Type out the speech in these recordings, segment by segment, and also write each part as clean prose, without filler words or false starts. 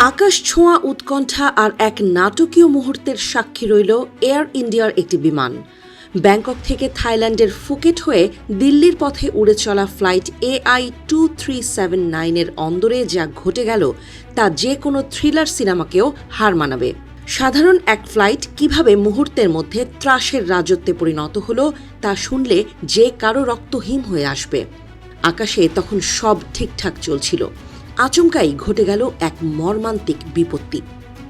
আকাশ ছোঁয়া উৎকণ্ঠা আর এক নাটকীয় মুহূর্তের সাক্ষী রইল এয়ার ইন্ডিয়ার একটি বিমান। ব্যাংকক থেকে থাইল্যান্ডের ফুকেট হয়ে দিল্লির পথে উড়ে চলা ফ্লাইট AI2379 এর অন্দরে যা ঘটে গেল তা যে কোনো থ্রিলার সিনেমাকেও হার মানাবে। সাধারণ এক ফ্লাইট কিভাবে মুহূর্তের মধ্যে ত্রাসের রাজত্বে পরিণত হলো তা শুনলে যে কারো রক্ত হিম হয়ে আসবে। আকাশে তখন সব ঠিকঠাক চলছিল, আচমকাই ঘটে গেল এক মর্মান্তিক বিপত্তি।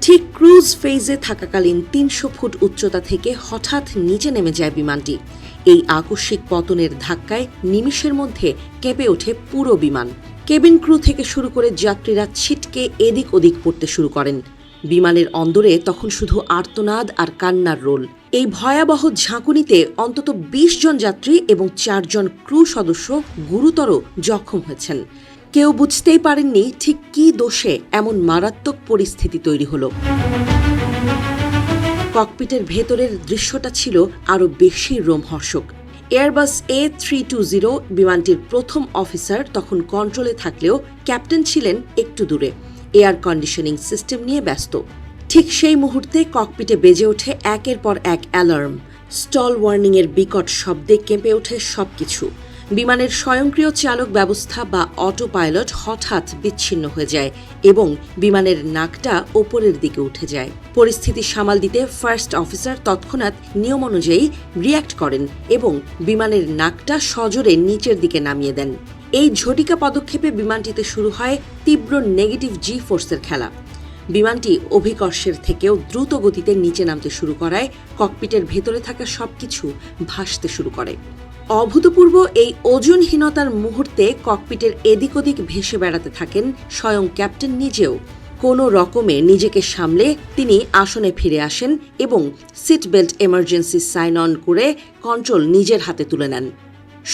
ঠিক ক্রুজ ফেজে থাকাকালীন ৩০০ ফুট উচ্চতা থেকে হঠাৎ নিচে নেমে যায় বিমানটি। এই আকস্মিক পতনের ধাক্কায় নিমিষের মধ্যে কেঁপে ওঠে পুরো বিমান। কেবিন ক্রু থেকে শুরু করে যাত্রীরা ছিটকে এদিক ওদিক পড়তে শুরু করেন। বিমানের অন্দরে তখন শুধু আর্তনাদ আর কান্নার রোল। এই ভয়াবহ ঝাঁকুনিতে অন্তত ২০ জন যাত্রী এবং ৪ জন ক্রু সদস্য গুরুতর জখম হয়েছেন। কেউ বুঝতেই পারেননি ঠিক কী দোষে এমন মারাত্মক পরিস্থিতি তৈরি হলো। ককপিটের ভেতরের দৃশ্যটা ছিল আরও বেশি রোমহর্ষক। এয়ারবাস A320 বিমানটির প্রথম অফিসার তখন কন্ট্রোলে থাকলেও ক্যাপ্টেন ছিলেন একটু দূরে, এয়ার কন্ডিশনিং সিস্টেম নিয়ে ব্যস্ত। ঠিক সেই মুহূর্তে ককপিটে বেজে ওঠে একের পর এক অ্যালার্ম। স্টল ওয়ার্নিংয়ের বিকট শব্দে কেঁপে ওঠে সবকিছু। বিমানের স্বয়ংক্রিয় চালক ব্যবস্থা বা অটো পাইলট হঠাৎ বিচ্ছিন্ন হয়ে যায় এবং বিমানের নাকটা ওপরের দিকে উঠে যায়। পরিস্থিতি সামাল দিতে ফার্স্ট অফিসার তৎক্ষণাৎ নিয়ম অনুযায়ী রিয়্যাক্ট করেন এবং বিমানের নাকটা সজোরে নিচের দিকে নামিয়ে দেন। এই ঝটিকা পদক্ষেপে বিমানটিতে শুরু হয় তীব্র নেগেটিভ জি ফোর্সের খেলা। বিমানটি অভিকর্ষের থেকেও দ্রুত গতিতে নিচে নামতে শুরু করায় ককপিটের ভেতরে থাকা সবকিছু ভাসতে শুরু করে। অভূতপূর্ব এই ওজনহীনতার মুহূর্তে ককপিটের এদিক ওদিক ভেসে বেড়াতে থাকেন স্বয়ং ক্যাপ্টেন নিজেও। কোনো রকমে নিজেকে সামলে তিনি আসনে ফিরে আসেন এবং seat belt emergency sign on করে কন্ট্রোল নিজের হাতে তুলে নেন।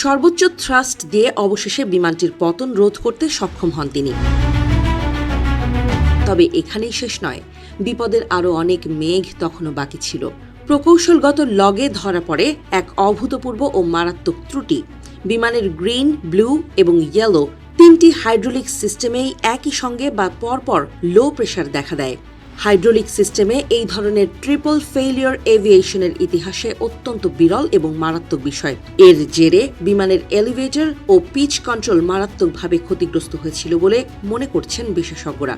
সর্বোচ্চ থ্রাস্ট দিয়ে অবশেষে বিমানটির পতন রোধ করতে সক্ষম হন তিনি। তবে এখানেই শেষ নয়, বিপদের আরও অনেক মেঘ তখনও বাকি ছিল। প্রকৌশলগত লগে ধরা পড়ে এক অভূতপূর্ব ও মারাত্মক ত্রুটি। বিমানের গ্রিন, ব্লু এবং ইয়েলো ৩টি হাইড্রোলিক সিস্টেমেই একই সঙ্গে বা পরপর লো প্রেশার দেখা দেয়। হাইড্রোলিক সিস্টেমে এই ধরনের ট্রিপল ফেইলিয়র এভিয়েশনের ইতিহাসে অত্যন্ত বিরল এবং মারাত্মক বিষয়। এর জেরে বিমানের এলিভেটর ও পিচ কন্ট্রোল মারাত্মকভাবে ক্ষতিগ্রস্ত হয়েছিল বলে মনে করছেন বিশেষজ্ঞরা।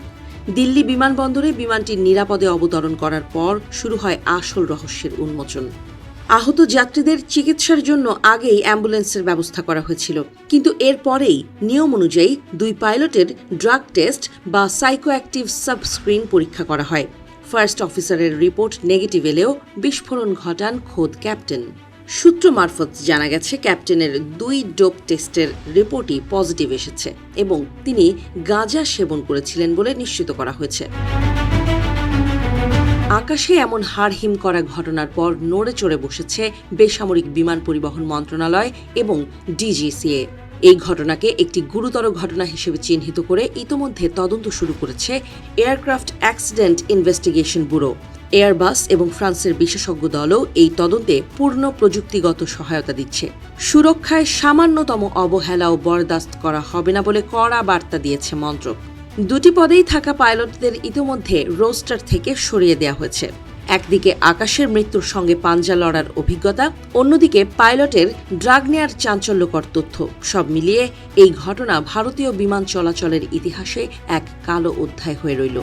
দিল্লি বিমানবন্দরে বিমানটি নিরাপদে অবতরণ করার পর শুরু হয় আসল রহস্যের উন্মোচন। আহত যাত্রীদের চিকিৎসার জন্য আগেই অ্যাম্বুলেন্সের ব্যবস্থা করা হয়েছিল, কিন্তু এরপরেই নিয়ম অনুযায়ী ২ পাইলটের ড্রাগ টেস্ট বা সাইকোঅ্যাক্টিভ সাবস্ক্রিন পরীক্ষা করা হয়। ফার্স্ট অফিসারের রিপোর্ট নেগেটিভ এলেও বিস্ফোরণ ঘটান খোদ ক্যাপ্টেন। সূত্র মারফত জানা গেছে ক্যাপ্টেনের ২ ডোপ টেস্টের রিপোর্টই পজিটিভ এসেছে এবং তিনি গাঁজা সেবন করেছিলেন বলে নিশ্চিত করা হয়েছে। আকাশে এমন হাড়হিম করা ঘটনার পর নড়ে চড়ে বসেছে বেসামরিক বিমান পরিবহন মন্ত্রণালয় এবং ডিজিসিএ। এই ঘটনাকে একটি গুরুতর ঘটনা হিসেবে চিহ্নিত করে ইতোমধ্যে তদন্ত শুরু করেছে aircraft accident investigation bureau. Airbus এবং ফ্রান্সের বিশেষজ্ঞ দলও এই তদন্তে পূর্ণ প্রযুক্তিগত সহায়তা দিচ্ছে। সুরক্ষায় সামান্যতম অবহেলাও বরদাস্ত করা হবে না বলে কড়া বার্তা দিয়েছে মন্ত্রক। ২টি পদেই থাকা পাইলটদের ইতিমধ্যে রোস্টার থেকে সরিয়ে দেওয়া হয়েছে। একদিকে আকাশের মৃত্যুর সঙ্গে পাঞ্জা লড়ার অভিজ্ঞতা, অন্যদিকে পাইলটের ড্রাগ নেয়ার চাঞ্চল্যকর তথ্য। সব মিলিয়ে এই ঘটনা ভারতীয় বিমান চলাচলের ইতিহাসে এক কালো অধ্যায় হয়ে রইল।